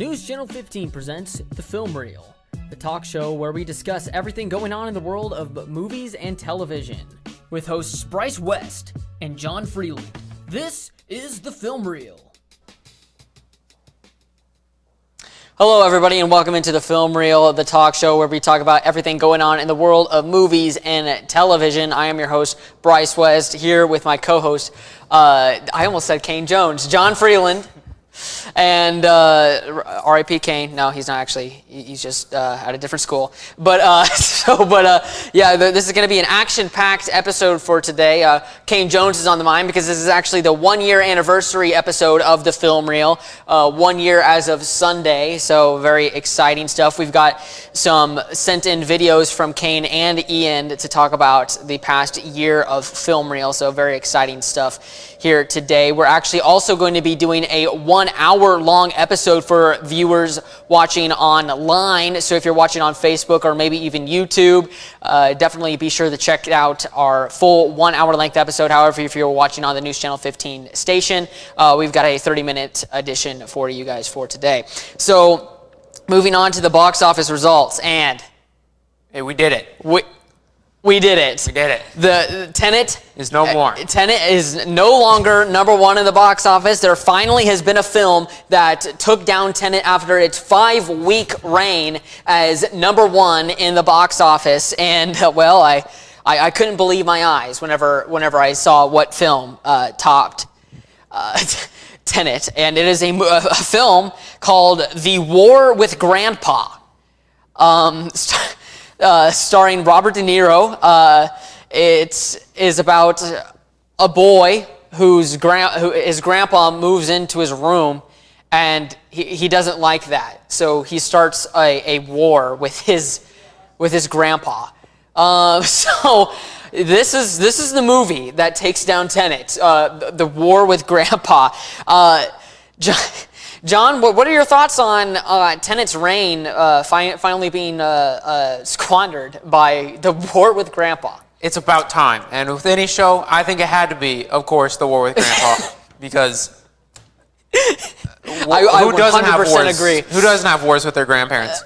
News Channel 15 presents The Film Reel, the talk show where we discuss everything going on in the world of movies and television, with hosts Bryce West and John Freeland. This is The Film Reel. Hello everybody and welcome into The Film Reel, the talk show where we talk about everything going on in the world of movies and television. I am your host, Bryce West, here with my co-host, I almost said Kane Jones, John Freeland. And R.I.P. Kane. No, he's not actually. He's just at a different school. But this is going to be an action-packed episode for today. Kane Jones is on the mind because this is actually the one-year anniversary episode of the Film Reel. 1 year as of Sunday, so very exciting stuff. We've got some sent-in videos from Kane and Ian to talk about the past year of Film Reel. So very exciting stuff here today. We're actually also going to be doing a 1 hour long episode for viewers watching online. So if you're watching on Facebook or maybe even YouTube, definitely be sure to check out our full 1 hour length episode. However, if you're watching on the News Channel 15 station, we've got a 30-minute edition for you guys for today. So moving on to the box office results, and hey, we did it. We did it. We did it. The Tenet is no more. Tenet is no longer number one in the box office. There finally has been a film that took down Tenet after its 5-week reign as number one in the box office. And well, I couldn't believe my eyes whenever I saw what film topped Tenet, and it is a film called The War with Grandpa. Starring Robert De Niro. It is about a boy his grandpa moves into his room, and he doesn't like that. So he starts a war with his grandpa. So this is the movie that takes down Tenet, The War with Grandpa. John, what are your thoughts on Tenet's reign finally being squandered by The War with Grandpa? It's about time. And with any show, I think it had to be, of course, The War with Grandpa. Because I who doesn't have 100% wars? agree. Who doesn't have wars with their grandparents?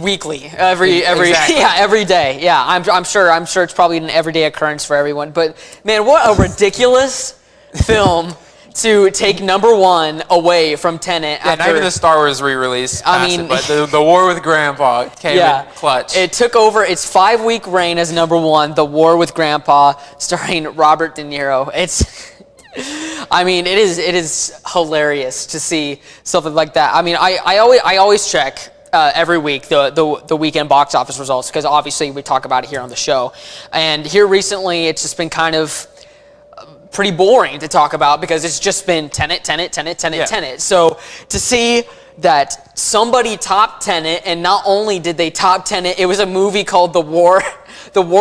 Weekly, every Exactly. yeah, every day. Yeah, I'm sure it's probably an everyday occurrence for everyone. But man, what a ridiculous film to take number one away from Tenet. Yeah, not even the Star Wars re-release. But the War with Grandpa came in clutch. It took over its 5-week reign as number one, The War with Grandpa, starring Robert De Niro. It is hilarious to see something like that. I mean, I always check every week the weekend box office results because obviously we talk about it here on the show. And here recently, it's just been kind of pretty boring to talk about because it's just been Tenet. So to see that somebody topped Tenet, and not only did they top Tenet, it was a movie called The War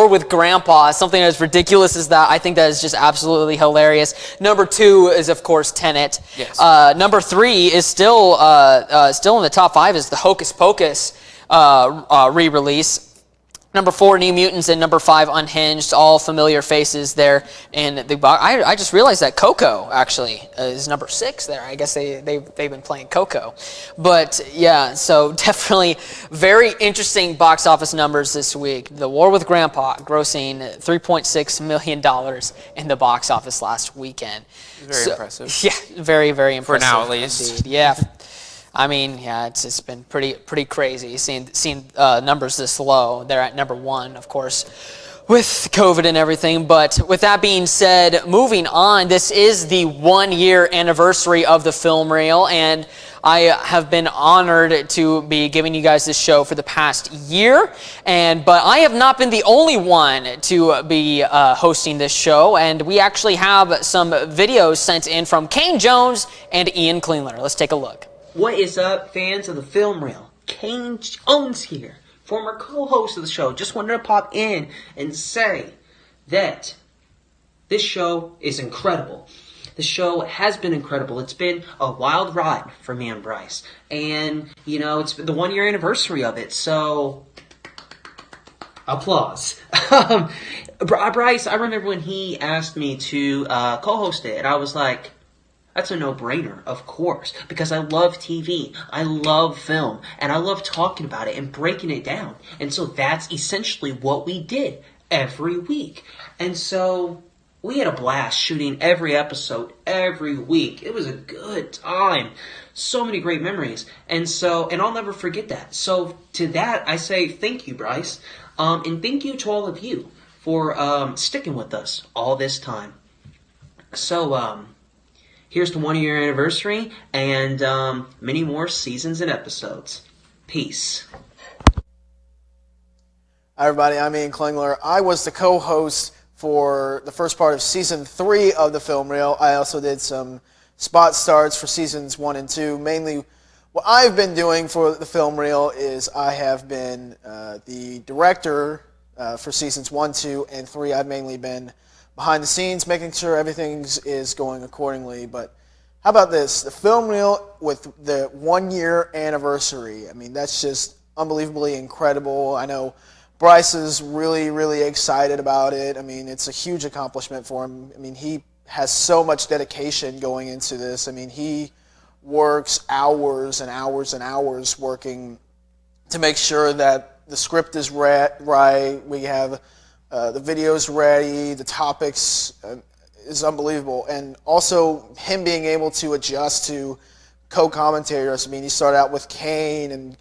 with Grandpa, something as ridiculous as that. I think that is just absolutely hilarious. Number 2 is, of course, Tenet. Yes. Number 3 is still in the top 5 is the Hocus Pocus re-release. Number 4, New Mutants, and number 5, Unhinged, all familiar faces there in the box. I just realized that Coco actually is number 6 there. I guess they've been playing Coco. But yeah, so definitely very interesting box office numbers this week. The War with Grandpa grossing $3.6 million in the box office last weekend. Very impressive. Yeah, very, very impressive. For now, at least. Indeed. Yeah. I mean, yeah, it's been pretty crazy seeing numbers this low. They're at number 1, of course, with COVID and everything. But with that being said, moving on, this is the 1-year anniversary of the Film Reel, and I have been honored to be giving you guys this show for the past year. But I have not been the only one to be hosting this show, and we actually have some videos sent in from Kane Jones and Ian Klingler. Let's take a look. What is up, fans of the Film Reel? Kane Jones here, former co-host of the show. Just wanted to pop in and say that this show is incredible. The show has been incredible. It's been a wild ride for me and Bryce. And, it's the 1-year anniversary of it, so applause. Bryce, I remember when he asked me to co-host it, and I was like, That's a no-brainer, of course, because I love TV, I love film, and I love talking about it and breaking it down. And so that's essentially what we did every week. And so we had a blast shooting every episode every week. It was a good time. So many great memories. And I'll never forget that. So to that, I say thank you, Bryce. And thank you to all of you for sticking with us all this time. So, here's the 1 year anniversary and many more seasons and episodes. Peace. Hi everybody, I'm Ian Klingler. I was the co-host for the first part of Season 3 of the Film Reel. I also did some spot starts for Seasons 1 and 2. Mainly what I've been doing for the Film Reel is I have been the director for Seasons 1, 2, and 3. I've mainly been behind the scenes, making sure everything is going accordingly. But how about this? The Film Reel with the 1 year anniversary. I mean, that's just unbelievably incredible. I know Bryce is really, really excited about it. I mean, it's a huge accomplishment for him. I mean, he has so much dedication going into this. I mean, he works hours and hours and hours working to make sure that the script is right. We have the videos ready, the topics is unbelievable. And also him being able to adjust to co-commentators. I mean, he started out with Kane, and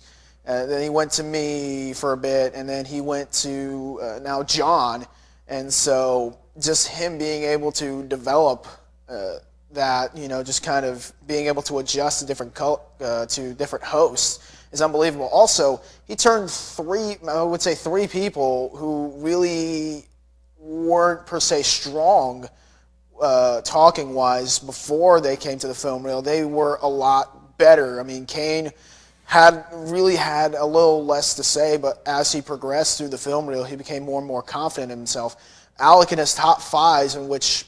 then he went to me for a bit, and then he went to now John. And so just him being able to develop that, just kind of being able to adjust to different hosts is unbelievable. Also, he turned three people who really weren't per se strong talking-wise before they came to the Film Reel. They were a lot better. I mean, Kane had a little less to say, but as he progressed through the Film Reel, he became more and more confident in himself. Alec in his top fives, in which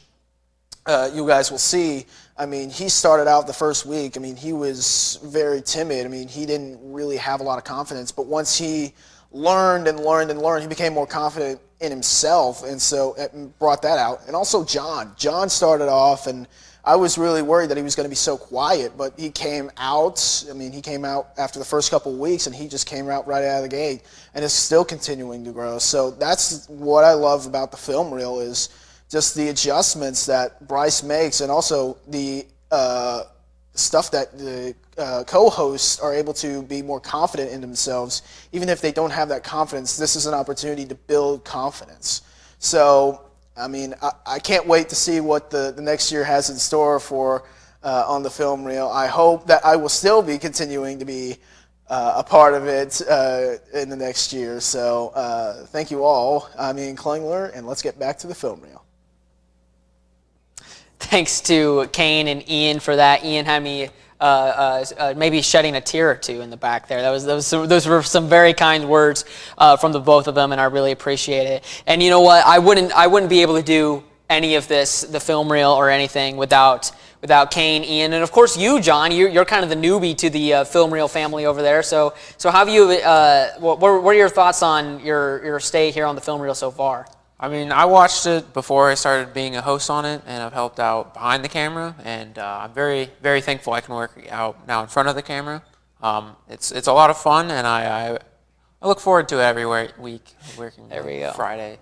you guys will see, I mean, he started out the first week, I mean, he was very timid. I mean, he didn't really have a lot of confidence, but once he learned and learned and learned, he became more confident in himself, and so it brought that out. And also John started off, and I was really worried that he was going to be so quiet, but he came out. I mean, he came out after the first couple of weeks, and he just came out right out of the gate, and is still continuing to grow. So that's what I love about the Film Reel, is just the adjustments that Bryce makes, and also the stuff that the co-hosts are able to be more confident in themselves. Even if they don't have that confidence, this is an opportunity to build confidence. So, I mean, I can't wait to see what the next year has in store for on the Film Reel. I hope that I will still be continuing to be a part of it in the next year. So thank you all. I'm Ian Klingler, and let's get back to the Film Reel. Thanks to Kane and Ian for that. Ian had me maybe shedding a tear or two in the back there. Those were some very kind words from the both of them, and I really appreciate it. And you know what? I wouldn't be able to do any of this, the Film Reel or anything, without Kane, Ian, and of course you, John. You're kind of the newbie to the Film Reel family over there. So how have you? What are your thoughts on your stay here on the Film Reel so far? I mean, I watched it before I started being a host on it, and I've helped out behind the camera, and I'm very, very thankful I can work out now in front of the camera. It's a lot of fun, and I look forward to it every week, working there we go. Friday.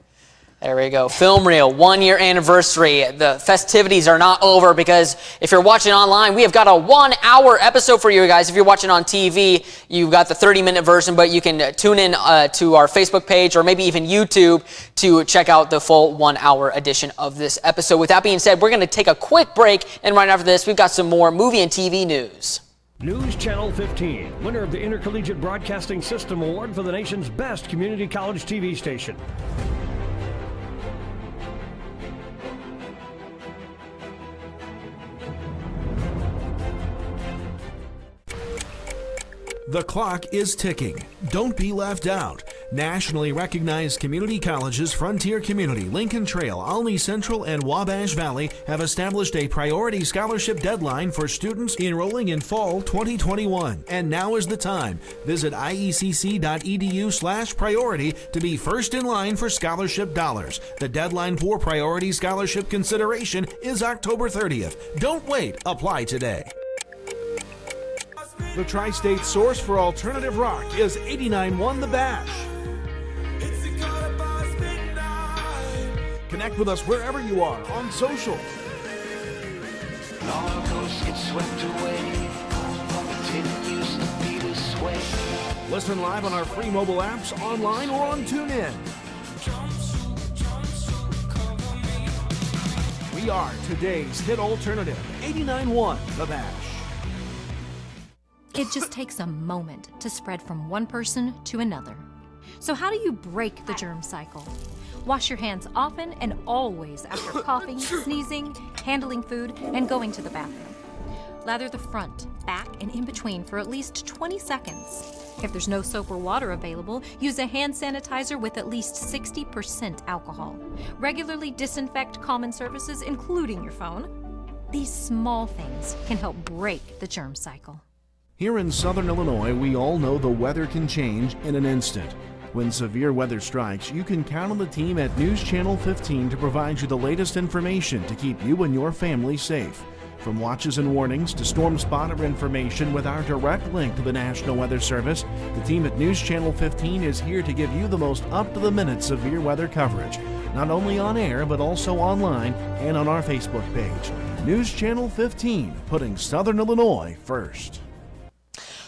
There we go. Film Reel, 1 year anniversary. The festivities are not over, because if you're watching online, we have got a 1 hour episode for you guys. If you're watching on TV, you've got the 30-minute version, but you can tune in to our Facebook page or maybe even YouTube to check out the full 1 hour edition of this episode. With that being said, we're going to take a quick break, and right after this, we've got some more movie and TV news. News Channel 15, winner of the Intercollegiate Broadcasting System Award for the nation's best community college TV station. The clock is ticking. Don't be left out. Nationally recognized community colleges Frontier Community, Lincoln Trail, Olney Central, and Wabash Valley have established a priority scholarship deadline for students enrolling in fall 2021. And now is the time. Visit iecc.edu/priority to be first in line for scholarship dollars. The deadline for priority scholarship consideration is October 30th. Don't wait. Apply today. The tri-state source for alternative rock is 89.1 The Bash. Connect with us wherever you are on social. Listen live on our free mobile apps, online, or on TuneIn. We are today's hit alternative, 89.1 The Bash. It just takes a moment to spread from one person to another. So how do you break the germ cycle? Wash your hands often and always after coughing, sneezing, handling food, and going to the bathroom. Lather the front, back, and in between for at least 20 seconds. If there's no soap or water available, use a hand sanitizer with at least 60% alcohol. Regularly disinfect common surfaces, including your phone. These small things can help break the germ cycle. Here in Southern Illinois, we all know the weather can change in an instant. When severe weather strikes, you can count on the team at News Channel 15 to provide you the latest information to keep you and your family safe. From watches and warnings to storm spotter information with our direct link to the National Weather Service, the team at News Channel 15 is here to give you the most up-to-the-minute severe weather coverage, not only on air but also online and on our Facebook page. News Channel 15, putting Southern Illinois first.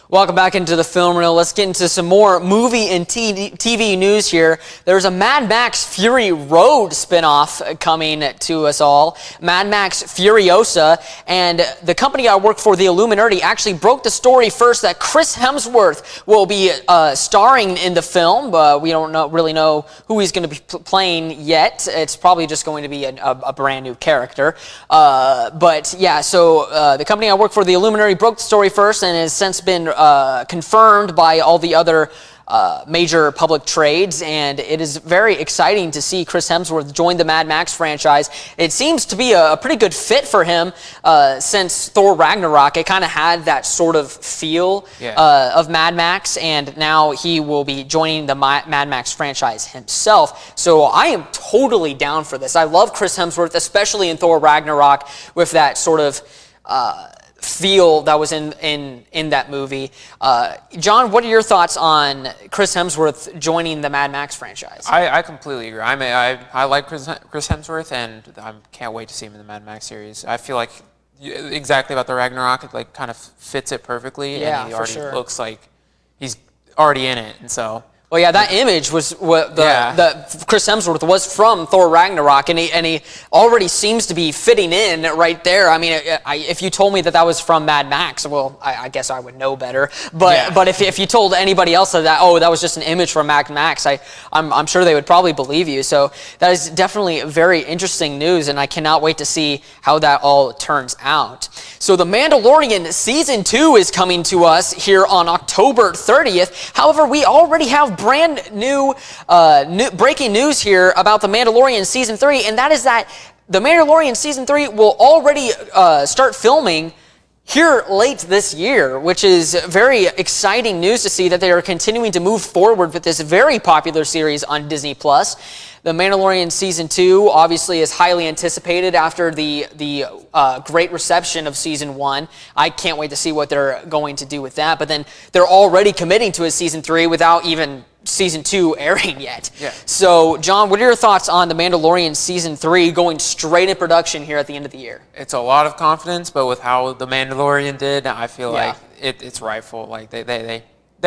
Welcome back into the film reel. Let's get into some more movie and TV news here. There's a Mad Max Fury Road spinoff coming to us all. Mad Max Furiosa, and the company I work for, the Illuminati, actually broke the story first that Chris Hemsworth will be starring in the film. We don't really know who he's going to be playing yet. It's probably just going to be a brand new character. But yeah, so the company I work for, the Illuminati, broke the story first and has since been confirmed by all the other major public trades, and it is very exciting to see Chris Hemsworth join the Mad Max franchise. It seems to be a pretty good fit for him since Thor Ragnarok. It kind of had that sort of feel of Mad Max, and now he will be joining the Mad Max franchise himself. So I am totally down for this. I love Chris Hemsworth, especially in Thor Ragnarok, with that sort of feel that was in that movie. John, what are your thoughts on Chris Hemsworth joining the Mad Max franchise? I completely agree. I like Chris Hemsworth, and I can't wait to see him in the Mad Max series. I feel like exactly about the Ragnarok, it like kind of fits it perfectly, and he already looks like he's already in it, and so. Well, yeah, that image was what the Chris Hemsworth was from Thor Ragnarok, and he already seems to be fitting in right there. I mean, if you told me that was from Mad Max, well, I guess I would know better. But if you told anybody else that was just an image from Mad Max, I'm sure they would probably believe you. So that is definitely very interesting news, and I cannot wait to see how that all turns out. So The Mandalorian Season 2 is coming to us here on October 30th. However, we already have brand new breaking news here about The Mandalorian Season 3, and that is that The Mandalorian Season 3 will already start filming here late this year, which is very exciting news to see that they are continuing to move forward with this very popular series on Disney+. The Mandalorian Season 2 obviously is highly anticipated after the great reception of Season 1. I can't wait to see what they're going to do with that, but then they're already committing to a Season 3 without even Season 2 airing yet. Yeah. So, John, what are your thoughts on The Mandalorian Season 3 going straight in production here at the end of the year? It's a lot of confidence, but with how The Mandalorian did, I feel like it's rightful. Like, they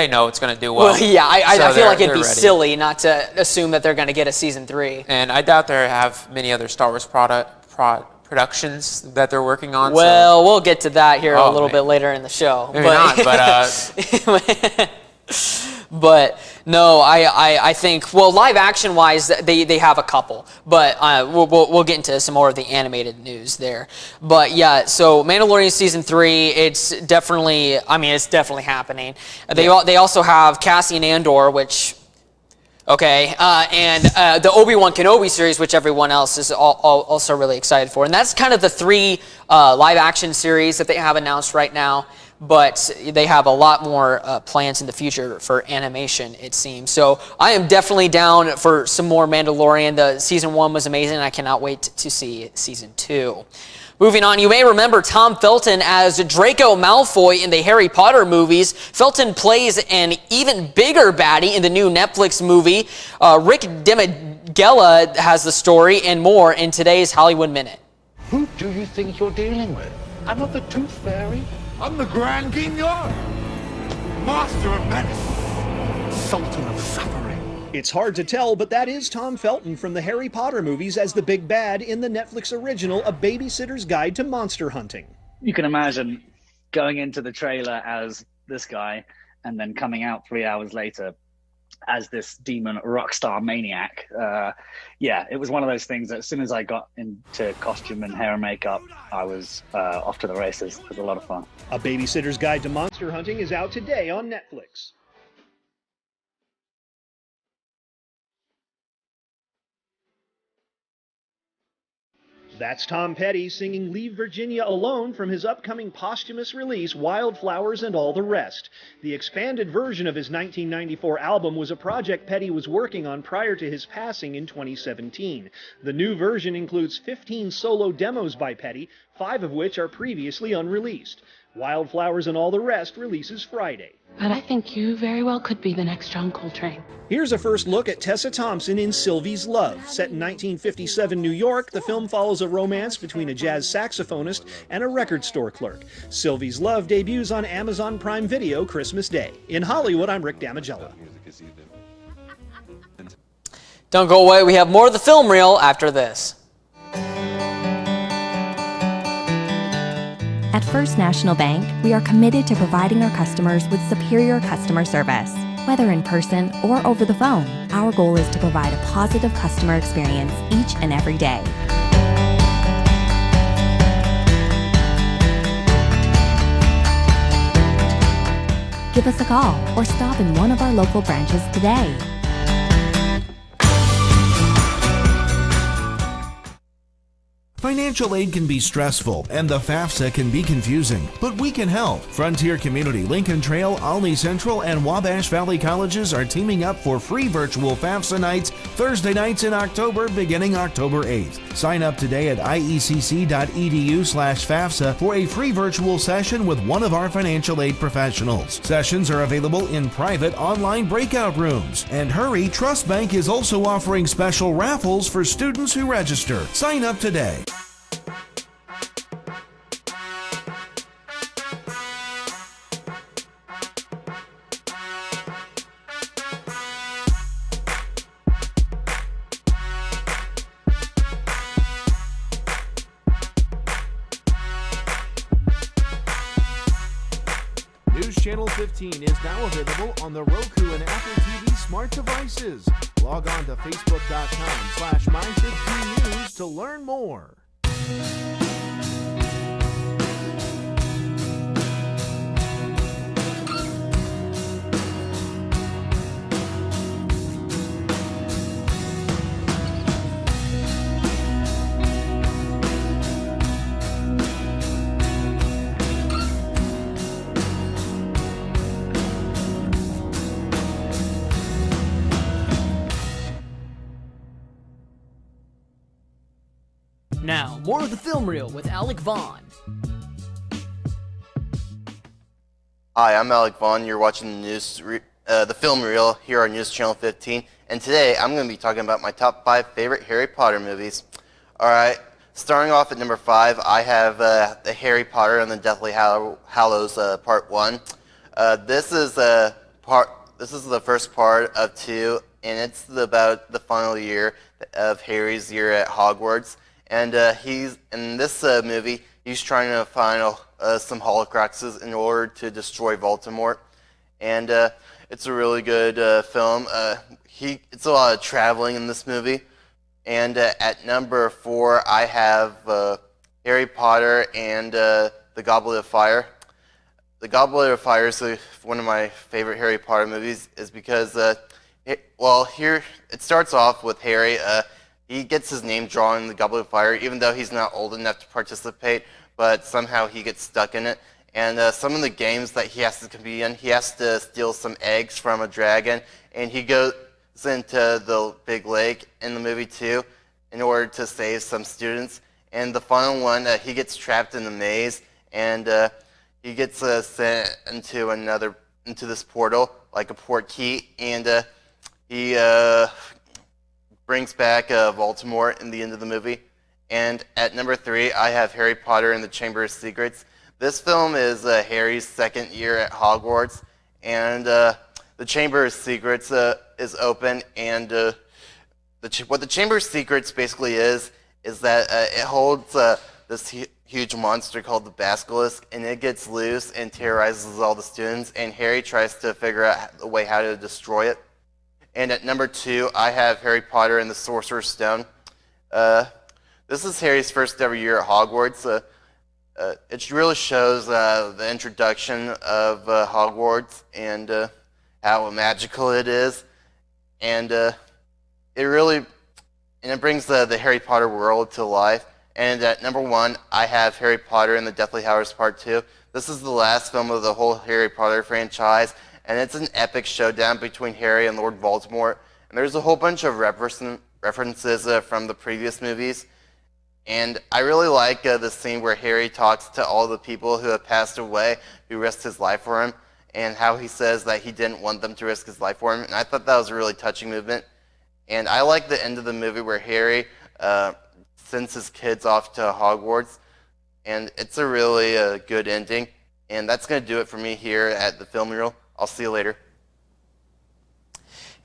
know it's going to do well. Well, yeah, I feel like it'd be silly not to assume that they're going to get a Season 3. And I doubt they have many other Star Wars productions that they're working on. Well, we'll get to that here a little bit later in the show. Maybe not, but... But no, I think, well, live action wise, they have a couple, but we'll get into some more of the animated news there. But yeah, so Mandalorian Season 3, it's definitely happening. They also have Cassian Andor, which Okay, and the Obi-Wan Kenobi series, which everyone else is also really excited for. And that's kind of the three live-action series that they have announced right now, but they have a lot more plans in the future for animation, it seems. So I am definitely down for some more Mandalorian. The Season 1 was amazing, and I cannot wait to see Season 2. Moving on, you may remember Tom Felton as Draco Malfoy in the Harry Potter movies. Felton plays an even bigger baddie in the new Netflix movie. Rick Demigella has the story and more in today's Hollywood Minute. Who do you think you're dealing with? I'm not the Tooth Fairy. I'm the Grand Guignol, Master of Menace, Sultan of Suffering. It's hard to tell, but that is Tom Felton from the Harry Potter movies as the big bad in the Netflix original A Babysitter's Guide to Monster Hunting. You can imagine going into the trailer as this guy and then coming out 3 hours later as this demon rock star maniac. Yeah, it was one of those things that as soon as I got into costume and hair and makeup, I was off to the races. It was a lot of fun. A Babysitter's Guide to Monster Hunting is out today on Netflix. That's Tom Petty singing Leave Virginia Alone from his upcoming posthumous release, Wildflowers and All the Rest. The expanded version of his 1994 album was a project Petty was working on prior to his passing in 2017. The new version includes 15 solo demos by Petty, 5 of which are previously unreleased. Wildflowers and All the Rest releases Friday. But I think you very well could be the next John Coltrane. Here's a first look at Tessa Thompson in Sylvie's Love. Set in 1957 New York, the film follows a romance between a jazz saxophonist and a record store clerk. Sylvie's Love debuts on Amazon Prime Video Christmas Day. In Hollywood, I'm Rick Damigella. Don't go away, we have more of the film reel after this. At First National Bank, we are committed to providing our customers with superior customer service. Whether in person or over the phone, our goal is to provide a positive customer experience each and every day. Give us a call or stop in one of our local branches today. Financial aid can be stressful, and the FAFSA can be confusing, but we can help. Frontier Community, Lincoln Trail, Olney Central, and Wabash Valley Colleges are teaming up for free virtual FAFSA nights Thursday nights in October, beginning October 8th. Sign up today at iecc.edu/FAFSA for a free virtual session with one of our financial aid professionals. Sessions are available in private online breakout rooms. And hurry, Trust Bank is also offering special raffles for students who register. Sign up today. News Channel 15 is now available on the Roku and Apple TV smart devices. Log on to facebook.com/My15News to learn more. Now, more of the film reel with Alec Vaughn. Hi, I'm Alec Vaughn. You're watching the film reel here on News Channel 15, and today I'm going to be talking about my top 5 favorite Harry Potter movies. All right, starting off at number 5, I have the Harry Potter and the Deathly Hallows Part 1. This is the first part of 2, and it's about the final year of Harry's year at Hogwarts. And he's in this movie, he's trying to find some Horcruxes in order to destroy Voldemort. And it's a really good film. It's a lot of traveling in this movie. And at number 4, I have Harry Potter and the Goblet of Fire. The Goblet of Fire is one of my favorite Harry Potter movies, is because Well, here it starts off with Harry. He gets his name drawn in the Goblet of Fire, even though he's not old enough to participate, but somehow he gets stuck in it. And some of the games that he has to compete in, he has to steal some eggs from a dragon, and he goes into the big lake in the movie too, in order to save some students. And the final one, he gets trapped in the maze, and he gets sent into this portal, like a port key, and he brings back Baltimore in the end of the movie. And at number 3, I have Harry Potter and the Chamber of Secrets. This film is Harry's second year at Hogwarts, and the Chamber of Secrets is open, and what the Chamber of Secrets basically is that it holds this huge monster called the Basilisk, and it gets loose and terrorizes all the students, and Harry tries to figure out a way how to destroy it. And at number 2, I have Harry Potter and the Sorcerer's Stone. This is Harry's first ever year at Hogwarts. It really shows the introduction of Hogwarts and how magical it is, and it brings the Harry Potter world to life. And at number 1, I have Harry Potter and the Deathly Hallows Part 2. This is the last film of the whole Harry Potter franchise, and it's an epic showdown between Harry and Lord Voldemort. And there's a whole bunch of references from the previous movies. And I really like the scene where Harry talks to all the people who have passed away, who risked his life for him, and how he says that he didn't want them to risk his life for him. And I thought that was a really touching movement. And I like the end of the movie where Harry sends his kids off to Hogwarts, and it's a really good ending. And that's going to do it for me here at the Film Reel. I'll see you later.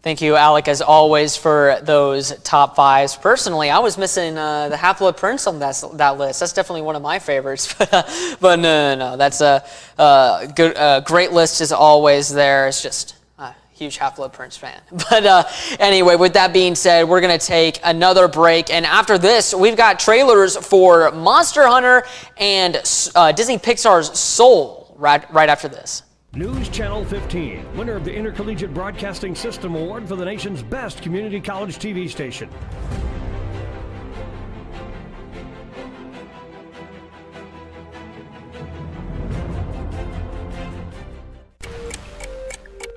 Thank you, Alec, as always, for those top 5s. Personally, I was missing the Half-Blood Prince on that list. That's definitely one of my favorites. But no. That's a great list as always there. It's just a huge Half-Blood Prince fan. But anyway, with that being said, we're going to take another break. And after this, we've got trailers for Monster Hunter and Disney Pixar's Soul right after this. News Channel 15, winner of the Intercollegiate Broadcasting System Award for the nation's best community college TV station.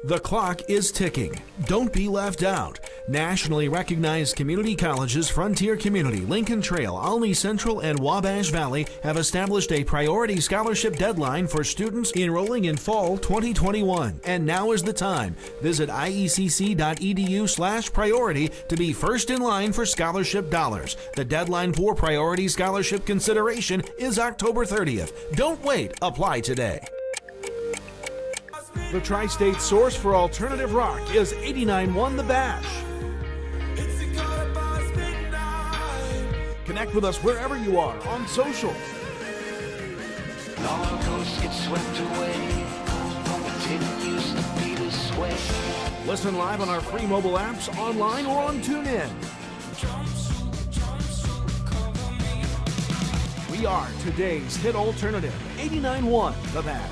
The clock is ticking. Don't be left out. Nationally recognized community colleges Frontier Community, Lincoln Trail, Olney Central, and Wabash Valley have established a priority scholarship deadline for students enrolling in fall 2021. And now is the time. Visit iecc.edu/priority to be first in line for scholarship dollars. The deadline for priority scholarship consideration is October 30th. Don't wait. Apply today. The tri-state source for alternative rock is 89.1 The Bash. Connect with us wherever you are on social. Listen live on our free mobile apps, online, or on TuneIn. We are today's hit alternative, 89.1 The Bash.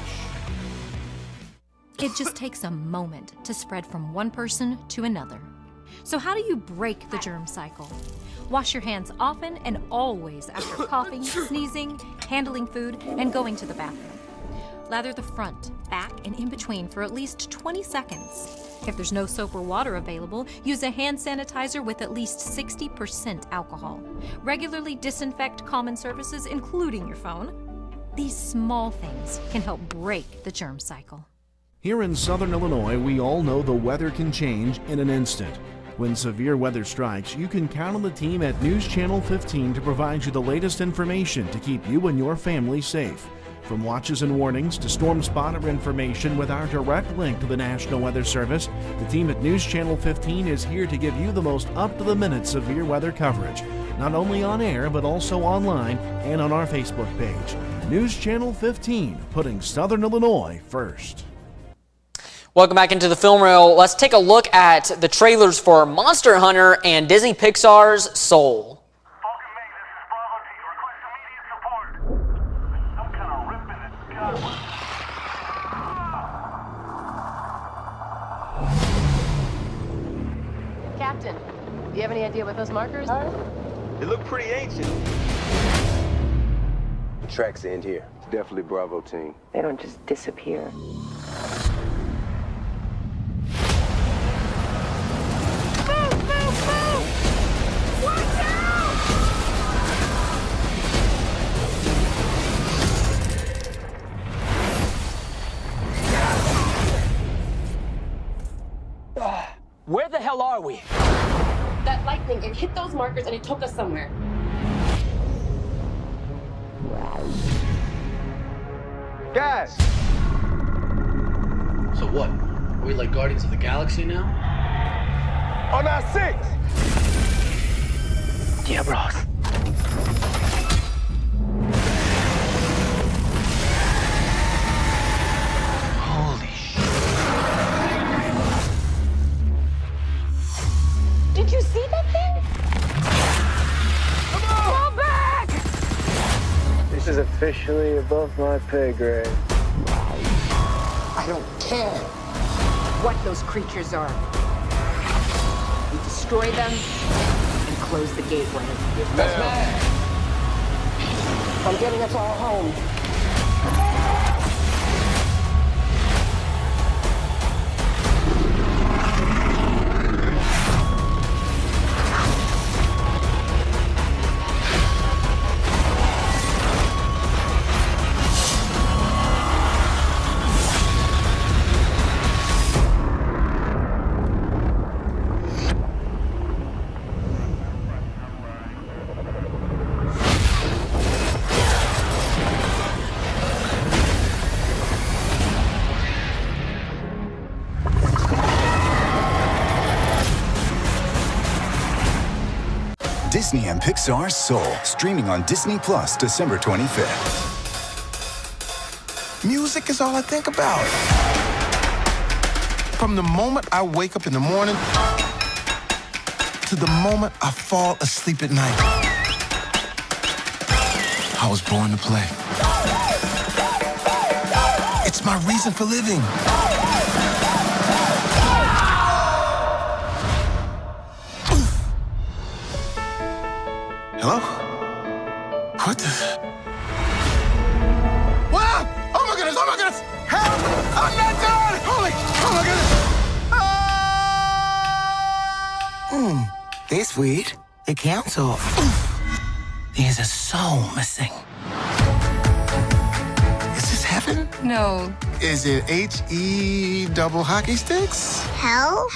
It just takes a moment to spread from one person to another. So how do you break the germ cycle? Wash your hands often and always after coughing, sneezing, handling food, and going to the bathroom. Lather the front, back, and in between for at least 20 seconds. If there's no soap or water available, use a hand sanitizer with at least 60% alcohol. Regularly disinfect common surfaces, including your phone. These small things can help break the germ cycle. Here in Southern Illinois, we all know the weather can change in an instant. When severe weather strikes, you can count on the team at News Channel 15 to provide you the latest information to keep you and your family safe. From watches and warnings to storm spotter information with our direct link to the National Weather Service, the team at News Channel 15 is here to give you the most up-to-the-minute severe weather coverage, not only on air but also online and on our Facebook page. News Channel 15, putting Southern Illinois first. Welcome back into the Film Reel. Let's take a look at the trailers for Monster Hunter and Disney Pixar's Soul. Captain, do you have any idea what those markers are? They look pretty ancient. The tracks end here. Definitely Bravo team. They don't just disappear. Where the hell are we? That lightning, it hit those markers and it took us somewhere. Guys! So what? Are we like Guardians of the Galaxy now? On our 6! Yeah, bros. Holy shit. Did you see that thing? Come on! Fall back! This is officially above my pay grade. I don't care what those creatures are. We destroy them and close the gateway. Yes, ma'am. I'm getting us all home. Disney and Pixar's Soul, streaming on Disney Plus December 25th. Music is all I think about. From the moment I wake up in the morning to the moment I fall asleep at night. I was born to play. It's my reason for living. Hello? What the? Wow! Oh my goodness! Oh my goodness! Help! I'm not done! Holy! Oh my goodness! This week, the council. There's a soul missing. Is this heaven? No. Is it H-E double hockey sticks? Hell?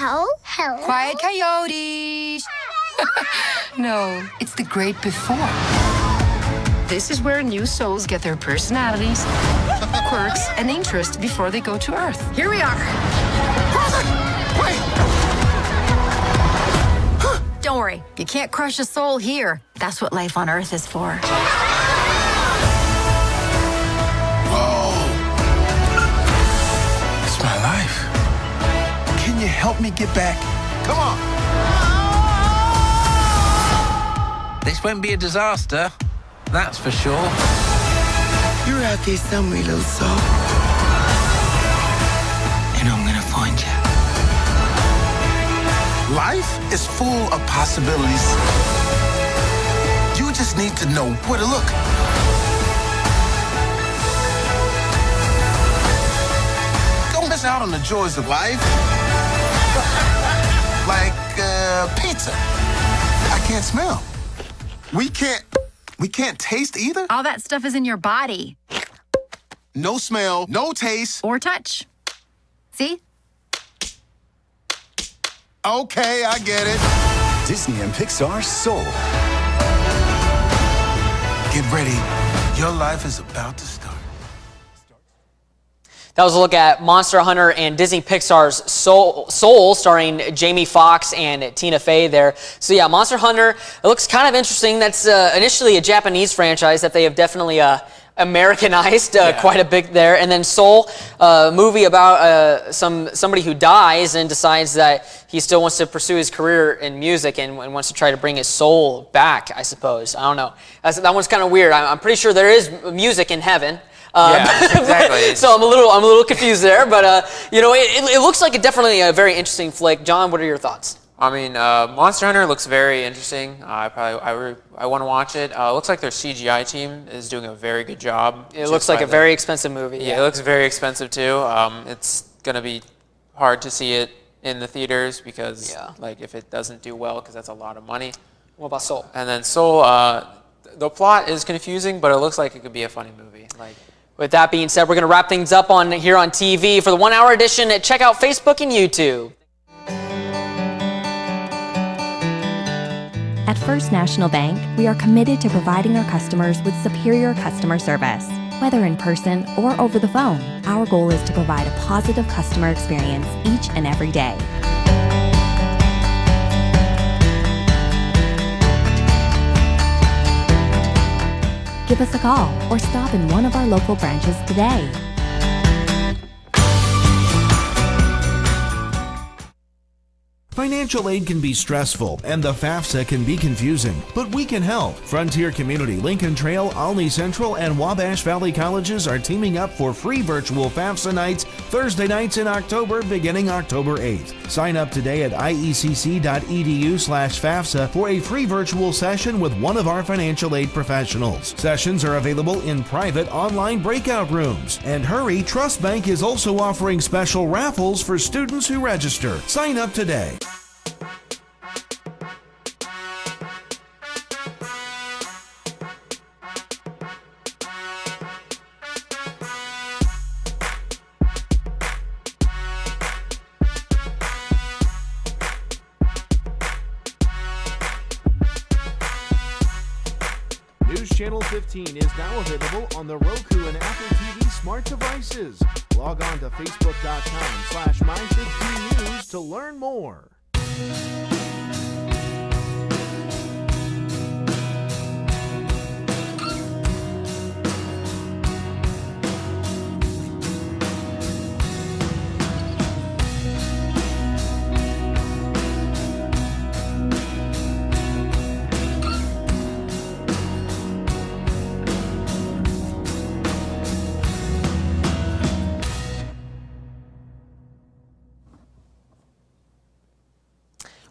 Quiet coyotes. No, it's the great before. This is where new souls get their personalities, quirks, and interests before they go to Earth. Here we are. Don't worry, you can't crush a soul here. That's what life on Earth is for. Whoa. It's my life. Can you help me get back? Come on. This won't be a disaster, that's for sure. You're out there somewhere, little soul. And I'm gonna find you. Life is full of possibilities. You just need to know where to look. Don't miss out on the joys of life. Like pizza. I can't smell. We can't taste either? All that stuff is in your body. No smell, no taste. Or touch. See? Okay, I get it. Disney and Pixar's Soul. Get ready. Your life is about to start. That was a look at Monster Hunter and Disney Pixar's Soul, starring Jamie Foxx and Tina Fey there. So yeah, Monster Hunter, it looks kind of interesting. That's initially a Japanese franchise that they have definitely Americanized quite a bit there. And then Soul, movie about somebody who dies and decides that he still wants to pursue his career in music and wants to try to bring his soul back, I suppose. I don't know. That one's kind of weird. I'm pretty sure there is music in heaven. Exactly. So I'm a little confused there, but you know, it looks like definitely a very interesting flick. John, what are your thoughts? I mean, Monster Hunter looks very interesting. I want to watch it. Looks like their CGI team is doing a very good job. It looks like a very expensive movie. Yeah, it looks very expensive too. It's gonna be hard to see it in the theaters because, like, if it doesn't do well, because that's a lot of money. What about Soul? And then Soul, the plot is confusing, but it looks like it could be a funny movie. Like. With that being said, we're going to wrap things up here on TV for the 1 hour edition. Check out Facebook and YouTube. At First National Bank, we are committed to providing our customers with superior customer service. Whether in person or over the phone, our goal is to provide a positive customer experience each and every day. Give us a call or stop in one of our local branches today. Financial aid can be stressful, and the FAFSA can be confusing, but we can help. Frontier Community, Lincoln Trail, Olney Central, and Wabash Valley Colleges are teaming up for free virtual FAFSA nights Thursday nights in October, beginning October 8th. Sign up today at iecc.edu/FAFSA for a free virtual session with one of our financial aid professionals. Sessions are available in private online breakout rooms. And hurry, Trust Bank is also offering special raffles for students who register. Sign up today. News Channel 15 is now available on the Roku and Apple TV smart devices. Log on to facebook.com/my15news to learn more.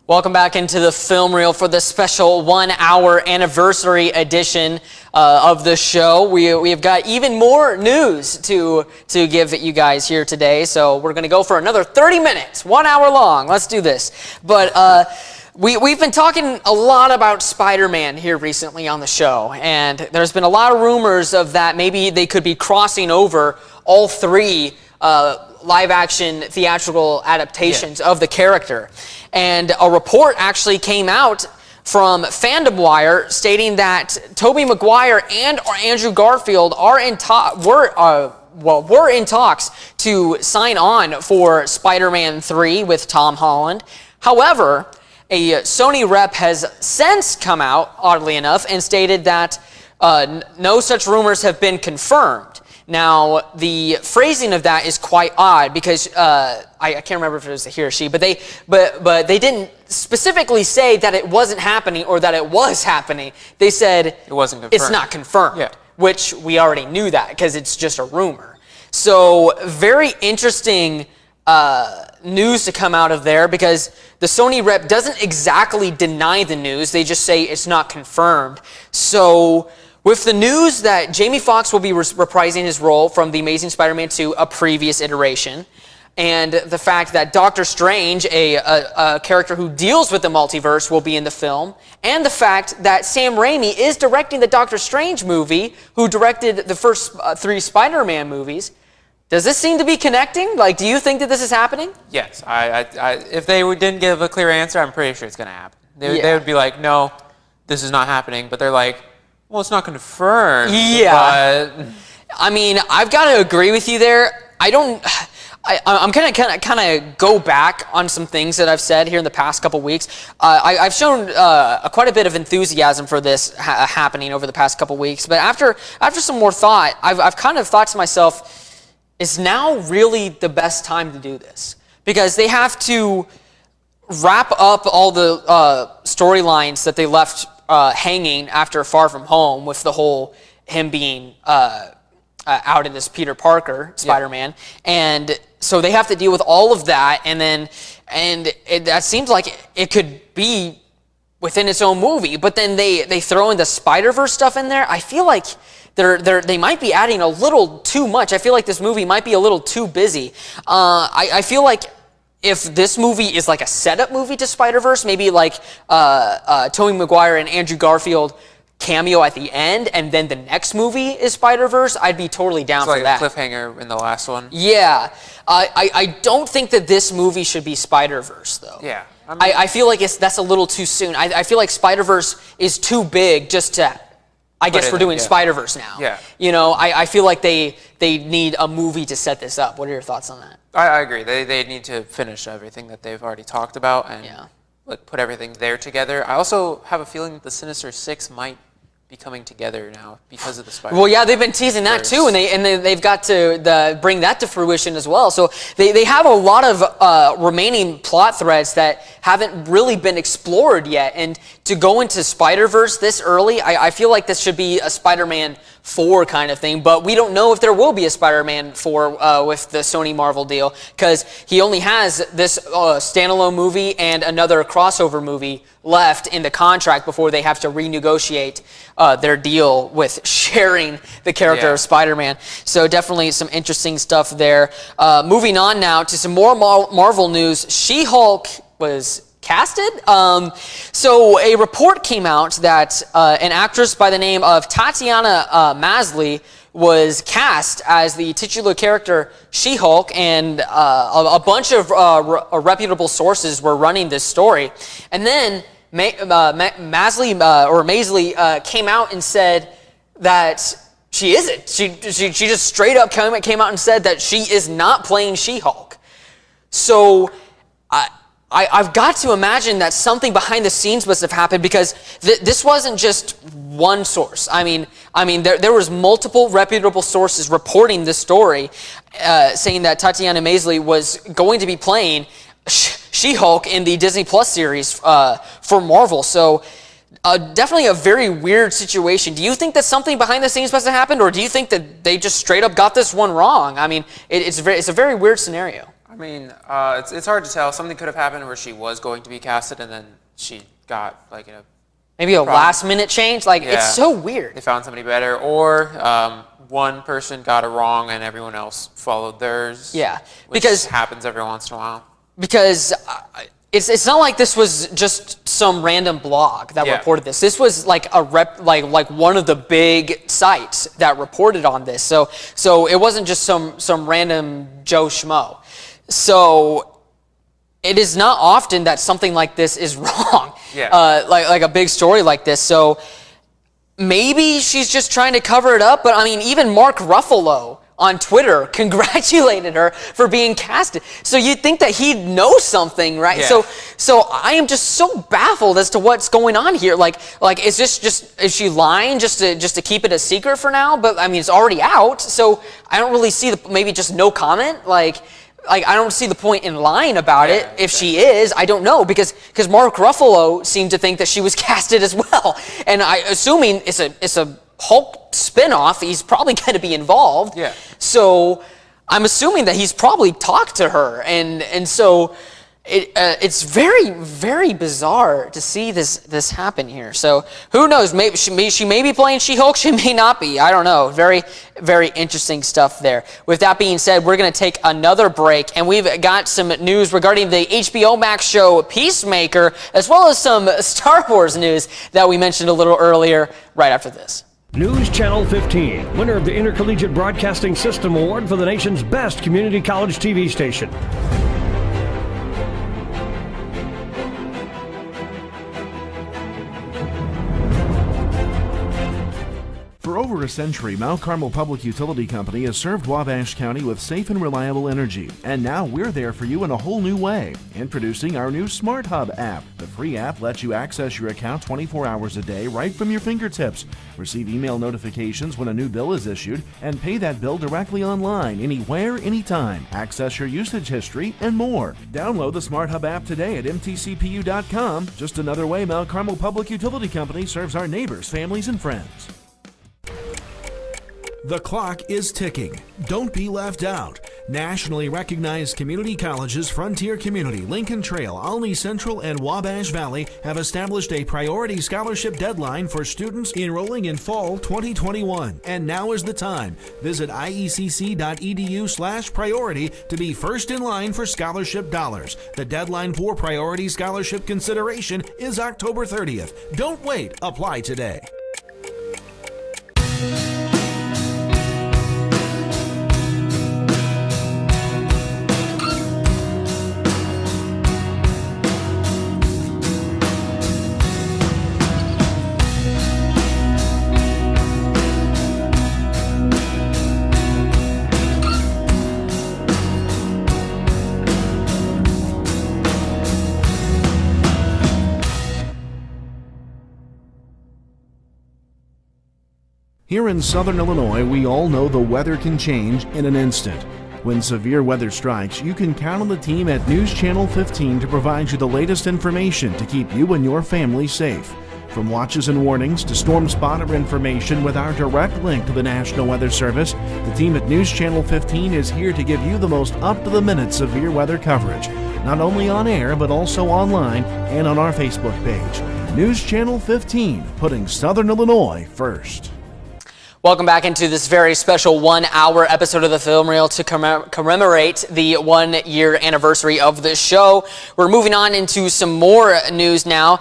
Welcome back into the film reel for the special 1 hour anniversary edition of the show. We have got even more news to give you guys here today. So we're going to go for another 30 minutes, 1 hour long. Let's do this. But we've been talking a lot about Spider-Man here recently on the show. And there's been a lot of rumors of that maybe they could be crossing over all three live-action theatrical adaptations of the character. And a report actually came out from Fandom Wire stating that Tobey Maguire and Andrew Garfield were in talks to sign on for Spider-Man 3 with Tom Holland. However, a Sony rep has since come out, oddly enough, and stated that no such rumors have been confirmed. Now, the phrasing of that is quite odd because I can't remember if it was a he or she, but they didn't specifically say that it wasn't happening or that it was happening. They said it wasn't confirmed. It's not confirmed, which we already knew that because it's just a rumor. So very interesting news to come out of there because the Sony rep doesn't exactly deny the news. They just say it's not confirmed. So with the news that Jamie Foxx will be reprising his role from The Amazing Spider-Man 2, a previous iteration, and the fact that Doctor Strange, a character who deals with the multiverse, will be in the film, and the fact that Sam Raimi is directing the Doctor Strange movie, who directed the first 3 Spider-Man movies, does this seem to be connecting? Like, do you think that this is happening? Yes. If they didn't give a clear answer, I'm pretty sure it's going to happen. They would be like, no, this is not happening, but they're like, well, it's not confirmed. Yeah. But I mean, I've got to agree with you there. I'm going to kind of go back on some things that I've said here in the past couple weeks. I've shown quite a bit of enthusiasm for this happening over the past couple weeks. But after some more thought, I've kind of thought to myself, is now really the best time to do this? Because they have to wrap up all the storylines that they left hanging after Far From Home, with the whole him being out in this Peter Parker Spider-Man, and so they have to deal with all of that, and that seems like it could be within its own movie. But then they throw in the Spider-Verse stuff in there. I feel like they might be adding a little too much. I feel like this movie might be a little too busy. I feel like if this movie is like a setup movie to Spider-Verse, maybe like Tobey Maguire and Andrew Garfield cameo at the end, and then the next movie is Spider-Verse, I'd be totally down for that. It's like a cliffhanger in the last one. Yeah. I don't think that this movie should be Spider-Verse, though. Yeah. I feel like that's a little too soon. I feel like Spider-Verse is too big just to... I guess we're doing Spider-Verse now. Yeah. You know, I feel like they need a movie to set this up. What are your thoughts on that? I agree. They need to finish everything that they've already talked about and like put everything there together. I also have a feeling that the Sinister Six might be coming together now because of the Spider-Man. Well, yeah, they've been teasing that too, and they've got to bring that to fruition as well. So they have a lot of remaining plot threads that haven't really been explored yet. And to go into Spider-Verse this early, I feel like this should be a Spider-Man 4 kind of thing, but we don't know if there will be a Spider-Man 4 with the Sony Marvel deal, because he only has this standalone movie and another crossover movie left in the contract before they have to renegotiate their deal with sharing the character of Spider-Man. So definitely some interesting stuff there. Moving on now to some more Marvel news. She-Hulk was casted. So a report came out that an actress by the name of Tatiana Maslany was cast as the titular character She-Hulk, and a bunch of reputable sources were running this story. And then Maslany came out and said that she isn't. She just straight up came out and said that she is not playing She-Hulk. So I've got to imagine that something behind the scenes must have happened, because this wasn't just one source. I mean, there was multiple reputable sources reporting this story, saying that Tatiana Maslany was going to be playing She-Hulk in the Disney Plus series for Marvel. So definitely a very weird situation. Do you think that something behind the scenes must have happened, or do you think that they just straight up got this one wrong? I mean, it's a very weird scenario. I mean, it's hard to tell. Something could have happened where she was going to be casted, and then she got like maybe a last-minute change. Like, it's so weird. They found somebody better, or one person got it wrong and everyone else followed theirs. Yeah, which because happens every once in a while. Because it's not like this was just some random blog that reported this. This was like like one of the big sites that reported on this. So it wasn't just some random Joe Schmo. So it is not often that something like this is wrong. Like a big story like this. So maybe she's just trying to cover it up. But I mean, even Mark Ruffalo on Twitter congratulated her for being casted. So you'd think that he'd know something, right? Yeah. So I am just so baffled as to what's going on here. Like is she lying just to keep it a secret for now? But I mean, it's already out. So I don't really see maybe just no comment. Like I don't see the point in lying about it. If she is, I don't know, because Mark Ruffalo seemed to think that she was casted as well, and assuming it's a Hulk spinoff, he's probably going to be involved. Yeah. So I'm assuming that he's probably talked to her, and so it's very, very bizarre to see this happen here. So who knows? Maybe she may be playing She-Hulk. She may not be. I don't know. Very, very interesting stuff there. With that being said, we're going to take another break, and we've got some news regarding the HBO Max show Peacemaker, as well as some Star Wars news that we mentioned a little earlier. Right after this. News Channel 15, winner of the Intercollegiate Broadcasting System Award for the nation's best community college TV station. For over a century, Mount Carmel Public Utility Company has served Wabash County with safe and reliable energy. And now we're there for you in a whole new way. Introducing our new Smart Hub app. The free app lets you access your account 24 hours a day right from your fingertips. Receive email notifications when a new bill is issued and pay that bill directly online, anywhere, anytime. Access your usage history and more. Download the Smart Hub app today at mtcpu.com. Just another way Mount Carmel Public Utility Company serves our neighbors, families, and friends. The clock is ticking. Don't be left out. Nationally recognized community colleges Frontier Community, Lincoln Trail, Olney Central, and Wabash Valley have established a priority scholarship deadline for students enrolling in fall 2021. And now is the time. Visit iecc.edu/priority to be first in line for scholarship dollars. The deadline for priority scholarship consideration is October 30th. Don't wait. Apply today. Here in Southern Illinois, we all know the weather can change in an instant. When severe weather strikes, you can count on the team at News Channel 15 to provide you the latest information to keep you and your family safe. From watches and warnings to storm spotter information with our direct link to the National Weather Service, the team at News Channel 15 is here to give you the most up-to-the-minute severe weather coverage, not only on air but also online and on our Facebook page. News Channel 15, putting Southern Illinois first. Welcome back into this very special 1-hour episode of the Film Reel to commemorate the 1-year anniversary of the show. We're moving on into some more news now.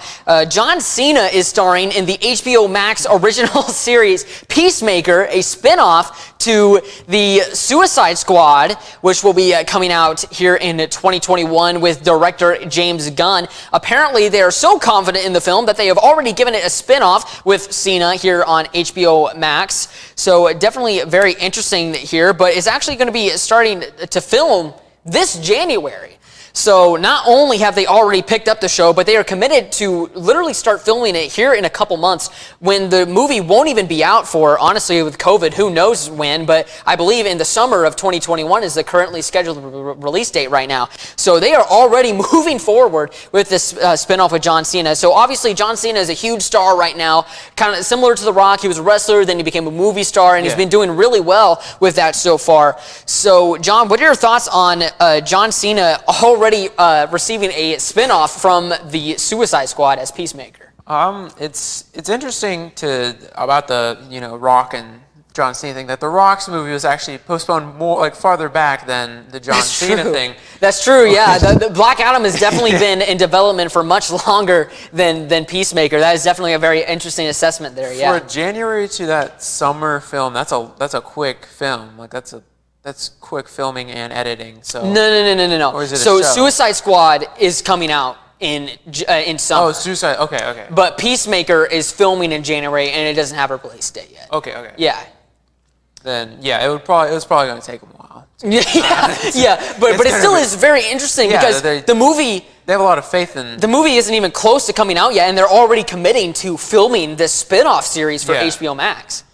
John Cena is starring in the HBO Max original series Peacemaker, a spin-off to the Suicide Squad, which will be coming out here in 2021 with director James Gunn. Apparently, they are so confident in the film that they have already given it a spin-off with Cena here on HBO Max. So definitely very interesting here, but it's actually going to be starting to film this January. So not only have they already picked up the show, but they are committed to literally start filming it here in a couple months when the movie won't even be out for, honestly, with COVID, who knows when, but I believe in the summer of 2021 is the currently scheduled release date right now. So they are already moving forward with this spinoff with John Cena. So obviously John Cena is a huge star right now, kind of similar to The Rock. He was a wrestler, then he became a movie star, and he's been doing really well with that so far. So John, what are your thoughts on John Cena already receiving a spinoff from the Suicide Squad as Peacemaker? It's interesting about the Rock and John Cena thing that the Rock's movie was actually postponed more farther back than the John Cena thing. That's true. Yeah, the Black Adam has definitely been in development for much longer than Peacemaker. That is definitely a very interesting assessment there. Yeah. For January to that summer film, that's a quick film. That's quick filming and editing. So no. Or is it so a show? Suicide Squad is coming out in summer. Oh, Suicide. Okay. But Peacemaker is filming in January and it doesn't have a release date yet. Okay. Yeah. Then it was probably going to take them a while. But it still is very interesting because the movie. They have a lot of faith in. The movie isn't even close to coming out yet, and they're already committing to filming this spin-off series for HBO Max.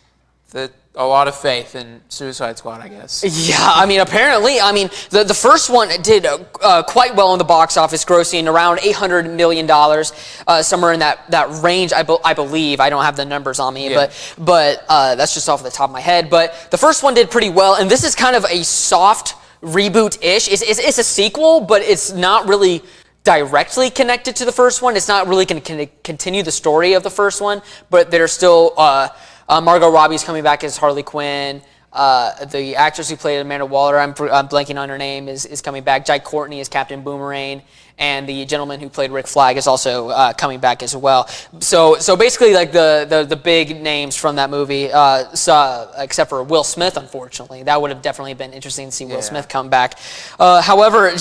A lot of faith in Suicide Squad, I guess. Yeah, apparently. The first one did quite well in the box office, grossing around $800 million, somewhere in that range, I believe. I don't have the numbers on me, but that's just off the top of my head. But the first one did pretty well, and this is kind of a soft reboot-ish. It's a sequel, but it's not really directly connected to the first one. It's not really going to continue the story of the first one, but they're still... Margot Robbie's coming back as Harley Quinn. The actress who played Amanda Waller, I'm blanking on her name, is coming back. Jai Courtney is Captain Boomerang. And the gentleman who played Rick Flag is also coming back as well. So basically, the big names from that movie, except for Will Smith, unfortunately. That would have definitely been interesting to see Will Smith come back. However...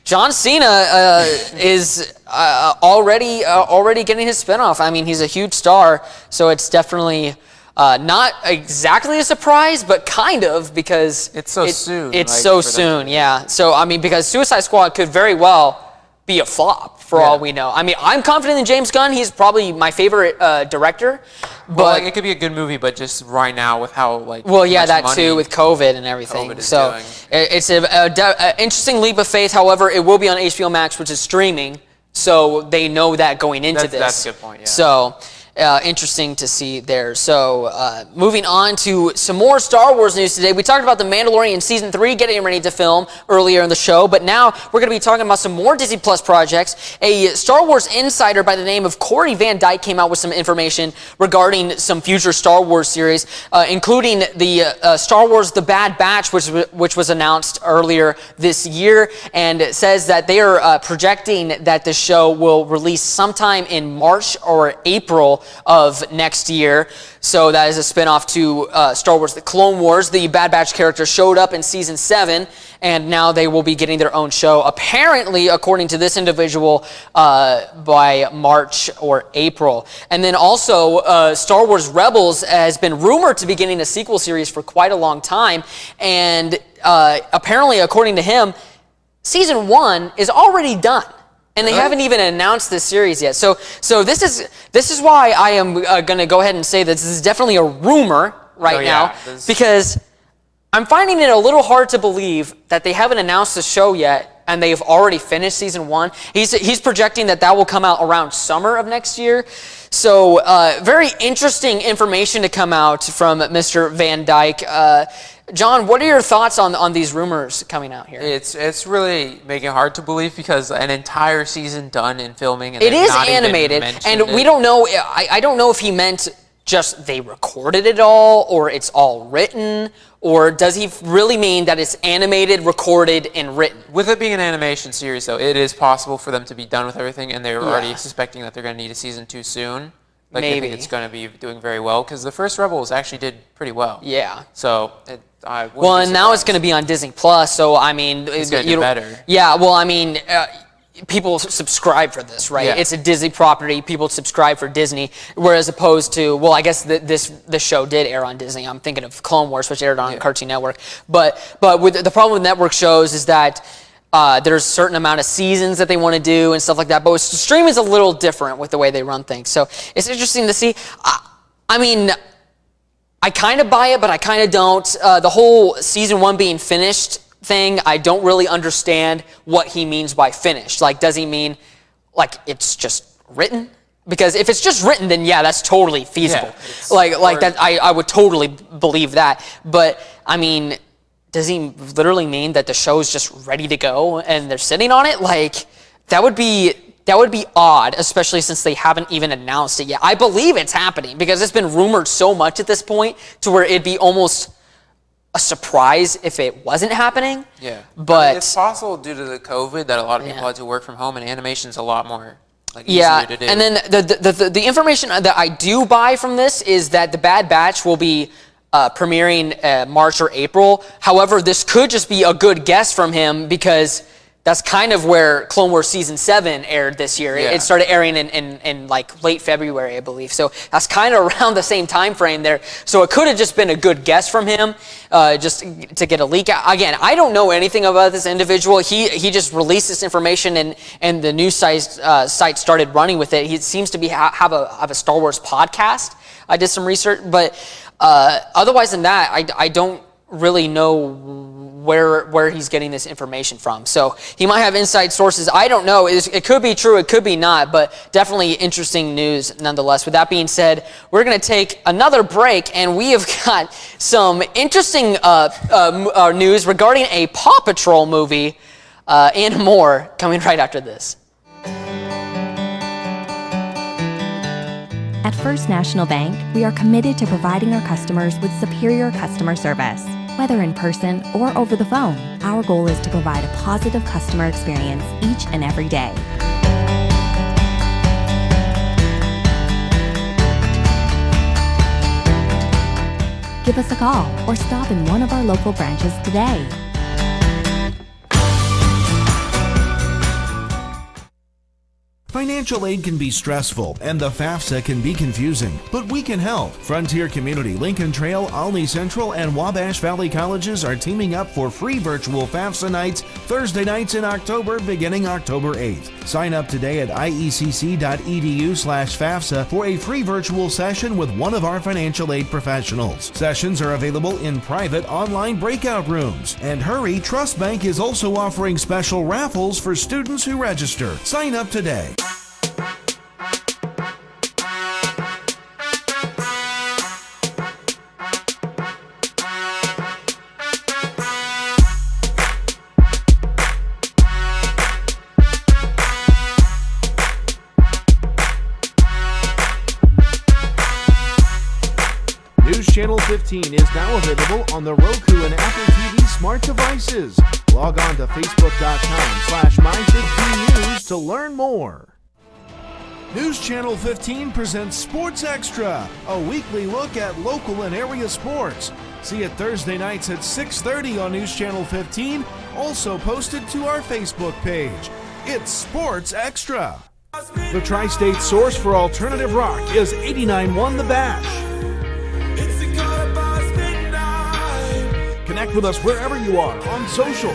John Cena is already getting his spinoff. He's a huge star, so it's definitely not exactly a surprise, but kind of, because it's so soon. It's so soon, yeah. So because Suicide Squad could very well be a flop for all we know. I'm confident in James Gunn. He's probably my favorite director. But it could be a good movie, but just right now with how much that money too, with COVID and everything. So it's an interesting leap of faith. However, it will be on HBO Max, which is streaming, so they know that going into this. That's a good point. Yeah. So interesting to see there. So moving on to some more Star Wars news today. We talked about The Mandalorian Season 3 getting ready to film earlier in the show, but now we're going to be talking about some more Disney Plus projects. A Star Wars insider by the name of Corey Van Dyke came out with some information regarding some future Star Wars series, including the Star Wars The Bad Batch, which was announced earlier this year, and it says that they are projecting that the show will release sometime in March or April of next year. So that is a spinoff to Star Wars The Clone Wars. The Bad Batch character showed up in Season 7, and now they will be getting their own show, apparently, according to this individual, by March or April. And then also, Star Wars Rebels has been rumored to be getting a sequel series for quite a long time, and apparently, according to him, Season 1 is already done. And they haven't even announced this series yet. So this is why I am going to go ahead and say that this is definitely a rumor now, because I'm finding it a little hard to believe that they haven't announced the show yet and they've already finished Season 1. He's projecting that will come out around summer of next year. So very interesting information to come out from Mr. Van Dyke. John, what are your thoughts on these rumors coming out here? It's really making it hard to believe, because an entire season done in filming, and it is animated, and we don't know. I don't know if he meant just they recorded it all, or it's all written, or does he really mean that it's animated, recorded, and written? With it being an animation series, though, it is possible for them to be done with everything, and they're already suspecting that they're going to need a Season 2 soon. Maybe. I think it's going to be doing very well, because the first Rebels actually did pretty well. Yeah. So, well, and now it's going to be on Disney Plus, so I mean, it's going to do better. Yeah, well, I mean, people subscribe for this, right? Yeah. It's a Disney property. People subscribe for Disney, whereas opposed to, well, I guess this show did air on Disney. I'm thinking of Clone Wars, which aired on Cartoon Network. But with the problem with network shows is that there's a certain amount of seasons that they want to do and stuff like that. But streaming is a little different with the way they run things. So it's interesting to see. I mean, I kind of buy it, but I kind of don't. The whole Season 1 being finished thing, I don't really understand what he means by finished. Like, does he mean like it's just written? Because if it's just written, then yeah, that's totally feasible. Yeah, like that, I would totally believe that. But I mean, does he literally mean that the show's just ready to go and they're sitting on it? Like, that would be odd, especially since they haven't even announced it yet. I believe it's happening because it's been rumored so much at this point to where it'd be almost a surprise if it wasn't happening. Yeah. But I mean, it's possible due to the COVID that a lot of people had to work from home, and animation's a lot more easier to do. And then the information that I do buy from this is that The Bad Batch will be premiering March or April. However, this could just be a good guess from him because that's kind of where Clone Wars Season 7 aired this year. It started airing in like late February, I believe. So that's kind of around the same time frame there. So it could have just been a good guess from him, just to get a leak. Again, I don't know anything about this individual. He just released this information, and the news site started running with it. He seems to have a Star Wars podcast. I did some research, but otherwise than that, I don't really know where he's getting this information from. So he might have inside sources. I don't know. It could be true. It could be not. But definitely interesting news nonetheless. With that being said, we're going to take another break, and we have got some interesting news regarding a Paw Patrol movie and more coming right after this. At First National Bank, we are committed to providing our customers with superior customer service. Whether in person or over the phone, our goal is to provide a positive customer experience each and every day. Give us a call or stop in one of our local branches today. Financial aid can be stressful, and the FAFSA can be confusing, but we can help. Frontier Community, Lincoln Trail, Olney Central, and Wabash Valley Colleges are teaming up for free virtual FAFSA nights Thursday nights in October beginning October 8th. Sign up today at iecc.edu/FAFSA for a free virtual session with one of our financial aid professionals. Sessions are available in private online breakout rooms. And hurry, Trust Bank is also offering special raffles for students who register. Sign up today. Channel 15 is now available on the Roku and Apple TV smart devices. Log on to facebook.com/my15news to learn more. News Channel 15 presents Sports Extra, a weekly look at local and area sports. See it Thursday nights at 6:30 on News Channel 15, also posted to our Facebook page. It's Sports Extra. The tri-state source for alternative rock is 89.1 The Bash. Connect with us wherever you are on social.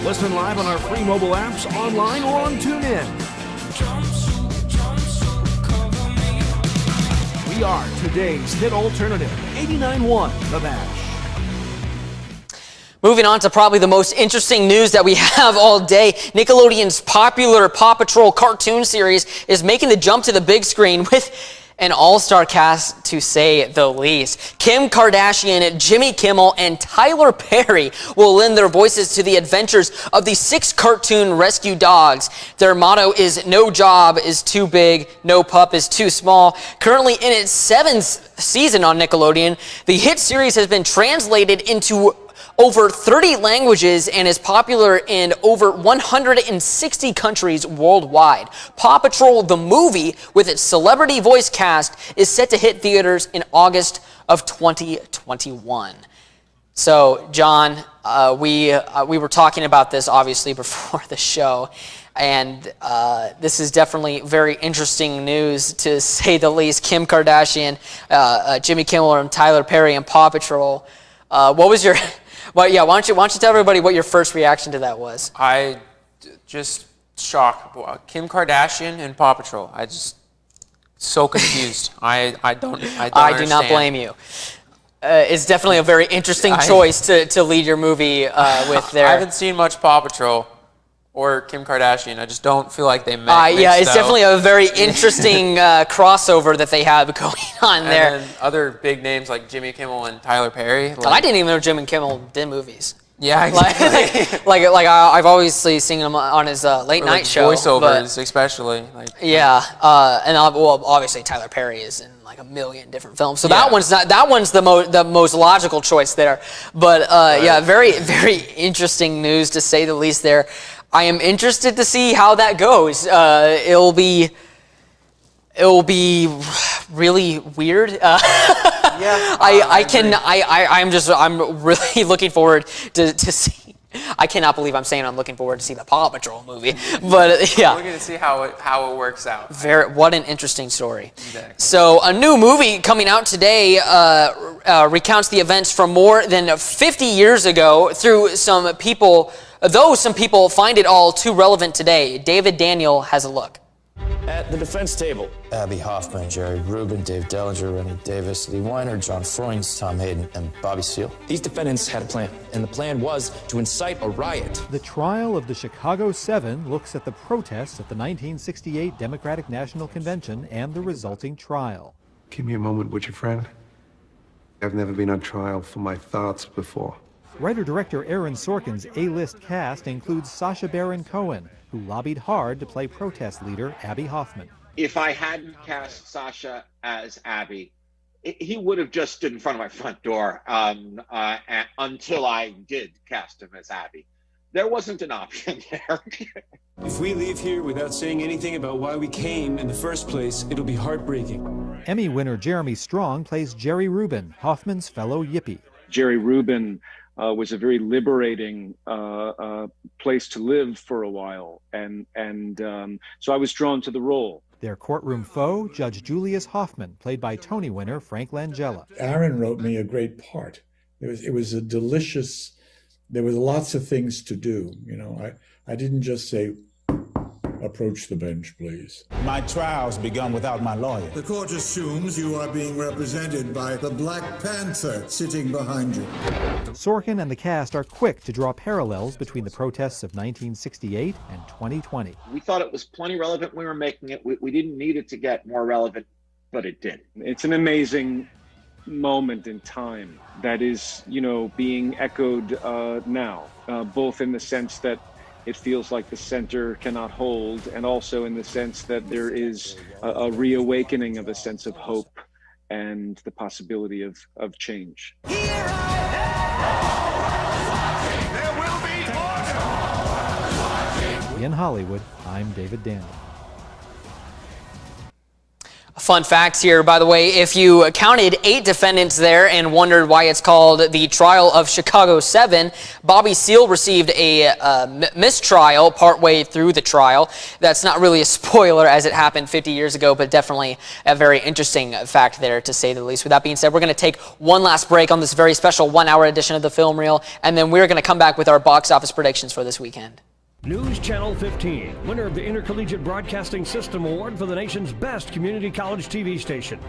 Listen live on our free mobile apps, online, or on TuneIn. We are today's hit alternative, 89.1 The Bash. Moving on to probably the most interesting news that we have all day. Nickelodeon's popular Paw Patrol cartoon series is making the jump to the big screen with an all-star cast, to say the least. Kim Kardashian, Jimmy Kimmel, and Tyler Perry will lend their voices to the adventures of the 6 cartoon rescue dogs. Their motto is "No job is too big, no pup is too small." Currently in its 7th season on Nickelodeon, the hit series has been translated into over 30 languages and is popular in over 160 countries worldwide. Paw Patrol the movie, with its celebrity voice cast, is set to hit theaters in August of 2021. So, John, we were talking about this obviously before the show, and this is definitely very interesting news, to say the least. Kim Kardashian, Jimmy Kimmel, and Tyler Perry and Paw Patrol. What was your... Well, yeah, why don't you tell everybody what your first reaction to that was? Just shocked. Kim Kardashian and Paw Patrol. So confused. I do not blame you. It's definitely a very interesting choice to lead your movie with there. I haven't seen much Paw Patrol or Kim Kardashian. I just don't feel like they met. Yeah, it's definitely a very interesting crossover that they have going on there. And then other big names like Jimmy Kimmel and Tyler Perry. I didn't even know Jimmy Kimmel did movies. Yeah, exactly. I've obviously seen him on his late night show. Voiceovers, especially. Obviously Tyler Perry is in like a million different films. So that one's the most logical choice there. But very, very interesting news, to say the least there. I am interested to see how that goes. It'll be really weird. I'm really looking forward to see. I cannot believe I'm saying I'm looking forward to see the Paw Patrol movie, but yeah. We're going to see how it works out. What an interesting story. Exactly. So a new movie coming out today recounts the events from more than 50 years ago through some people, though some people find it all too relevant today. David Daniel has a look. At the defense table, Abby Hoffman, Jerry Rubin, Dave Dellinger, Rennie Davis, Lee Weiner, John Freund, Tom Hayden, and Bobby Seale. These defendants had a plan, and the plan was to incite a riot. The trial of the Chicago 7 looks at the protests at the 1968 Democratic National Convention and the resulting trial. Give me a moment, would you, friend? I've never been on trial for my thoughts before. Writer-director Aaron Sorkin's A-list cast includes Sacha Baron Cohen, who lobbied hard to play protest leader Abby Hoffman. If I hadn't cast Sacha as Abby, he would have just stood in front of my front door until I did cast him as Abby. There wasn't an option there. If we leave here without saying anything about why we came in the first place, it'll be heartbreaking. Emmy winner Jeremy Strong plays Jerry Rubin, Hoffman's fellow Yippie. Jerry Rubin was a very liberating place to live for a while, and so I was drawn to the role. Their courtroom foe, Judge Julius Hoffman, played by Tony winner Frank Langella. Aaron wrote me a great part. It was a delicious. There were lots of things to do. You know, I didn't just say, "Approach the bench, please." My trial's begun without my lawyer. The court assumes you are being represented by the Black Panther sitting behind you. Sorkin and the cast are quick to draw parallels between the protests of 1968 and 2020. We thought it was plenty relevant when we were making it. We didn't need it to get more relevant, but it did. It's an amazing moment in time that is, being echoed now, both in the sense that it feels like the center cannot hold, and also in the sense that there is a reawakening of a sense of hope and the possibility of change. In Hollywood, I'm David Daniel. Fun facts here, by the way, if you counted 8 defendants there and wondered why it's called the trial of Chicago 7, Bobby Seale received a mistrial partway through the trial. That's not really a spoiler as it happened 50 years ago, but definitely a very interesting fact there, to say the least. With that being said, we're going to take one last break on this very special 1-hour edition of the Film Reel, and then we're going to come back with our box office predictions for this weekend. News Channel 15, winner of the Intercollegiate Broadcasting System Award for the nation's best community college TV station.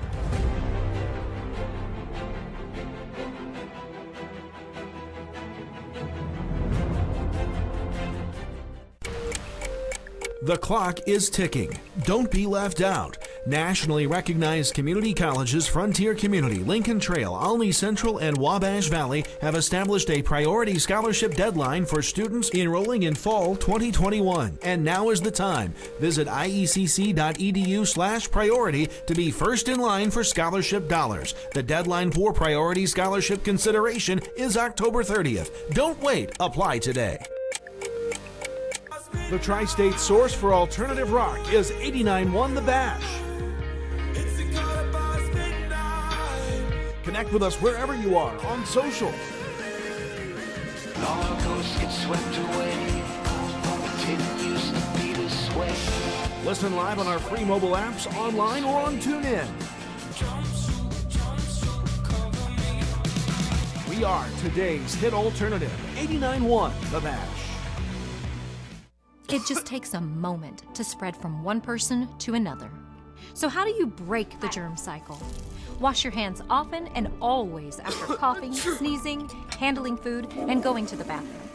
The clock is ticking. Don't be left out. Nationally recognized community colleges Frontier Community, Lincoln Trail, Olney Central, and Wabash Valley have established a priority scholarship deadline for students enrolling in fall 2021. And now is the time. Visit iecc.edu/priority to be first in line for scholarship dollars. The deadline for priority scholarship consideration is October 30th. Don't wait. Apply today. The Tri-State source for alternative rock is 89.1 The Bash. Connect with us wherever you are on social. Listen live on our free mobile apps, online, or on TuneIn. We are today's hit alternative, 89.1 The Bash. It just takes a moment to spread from one person to another. So how do you break the germ cycle? Wash your hands often and always after coughing, sneezing, handling food, and going to the bathroom.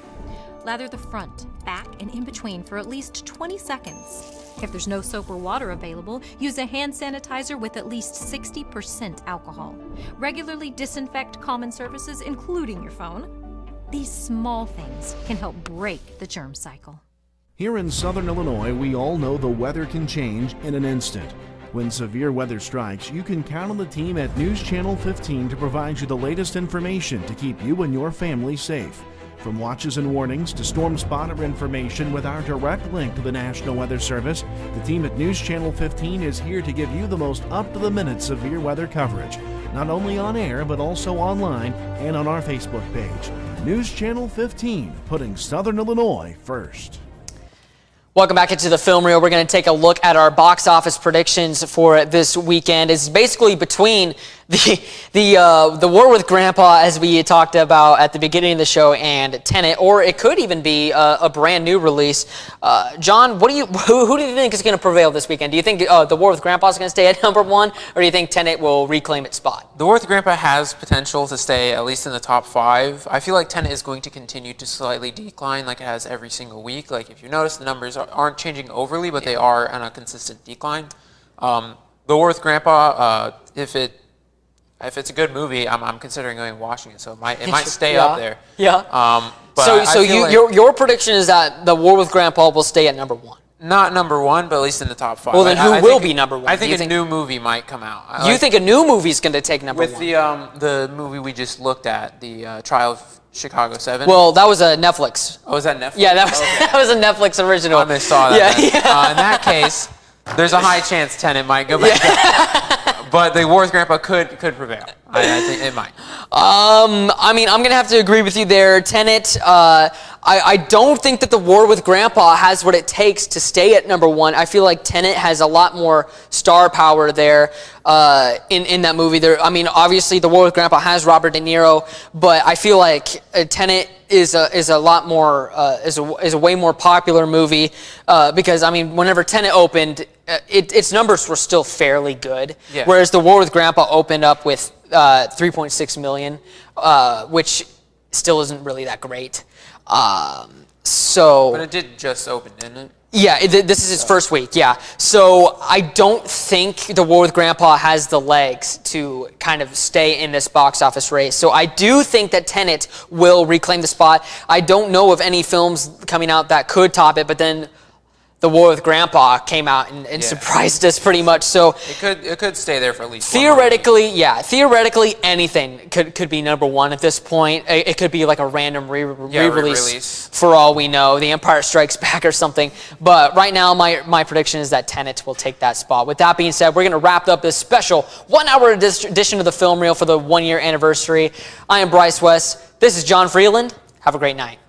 Lather the front, back, and in between for at least 20 seconds. If there's no soap or water available, use a hand sanitizer with at least 60% alcohol. Regularly disinfect common surfaces, including your phone. These small things can help break the germ cycle. Here in Southern Illinois, we all know the weather can change in an instant. When severe weather strikes, you can count on the team at News Channel 15 to provide you the latest information to keep you and your family safe. From watches and warnings to storm spotter information with our direct link to the National Weather Service, the team at News Channel 15 is here to give you the most up-to-the-minute severe weather coverage, not only on air but also online and on our Facebook page. News Channel 15, putting Southern Illinois first. Welcome back into the Film Reel. We're going to take a look at our box office predictions for this weekend. It's basically between the War with Grandpa, as we talked about at the beginning of the show, and Tenet, or it could even be a brand new release. John, who do you think is going to prevail this weekend? Do you think the War with Grandpa is going to stay at number 1, or do you think Tenet will reclaim its spot? The War with Grandpa has potential to stay at least in the top 5. I feel like Tenet is going to continue to slightly decline like it has every single week. Like if you notice, the numbers aren't changing overly, but they are on a consistent decline. The War with Grandpa, if it's a good movie, I'm considering going and watching it, so it might stay up there. Yeah. But so your prediction is that the War with Grandpa will stay at number 1. Not number 1, but at least in the top 5. Well, then who will be number 1? I think a new movie might come out. You think a new movie is going to take number 1? With the movie we just looked at, the Trial of Chicago 7. Well, that was a Netflix. Oh, was that Netflix? Yeah, that was a Netflix original. I missaw that. Yeah. In that case, there's a high chance Tenet might go back up. But the War with Grandpa could prevail. I think it might. I mean, I'm going to have to agree with you there. Tenet, I don't think that the War with Grandpa has what it takes to stay at number 1. I feel like Tenet has a lot more star power there in that movie. I mean, obviously, the War with Grandpa has Robert De Niro, but I feel like Tenet is a lot more is a way more popular movie because I mean, whenever Tenet opened, its numbers were still fairly good, whereas the War with Grandpa opened up with 3.6 million, which still isn't really that great. But it did just open, didn't it? Yeah, this is his first week, yeah. So I don't think The War with Grandpa has the legs to kind of stay in this box office race. So I do think that Tenet will reclaim the spot. I don't know of any films coming out that could top it, but then The War with Grandpa came out and surprised us pretty much. So it could stay there for at least theoretically, theoretically anything could be number one at this point. It could be like a random re-release for all we know, The Empire Strikes Back or something. But right now, my prediction is that Tenet will take that spot. With that being said, we're going to wrap up this special 1-hour edition of the Film Reel for the 1-year anniversary. I am Bryce West. This is John Freeland. Have a great night.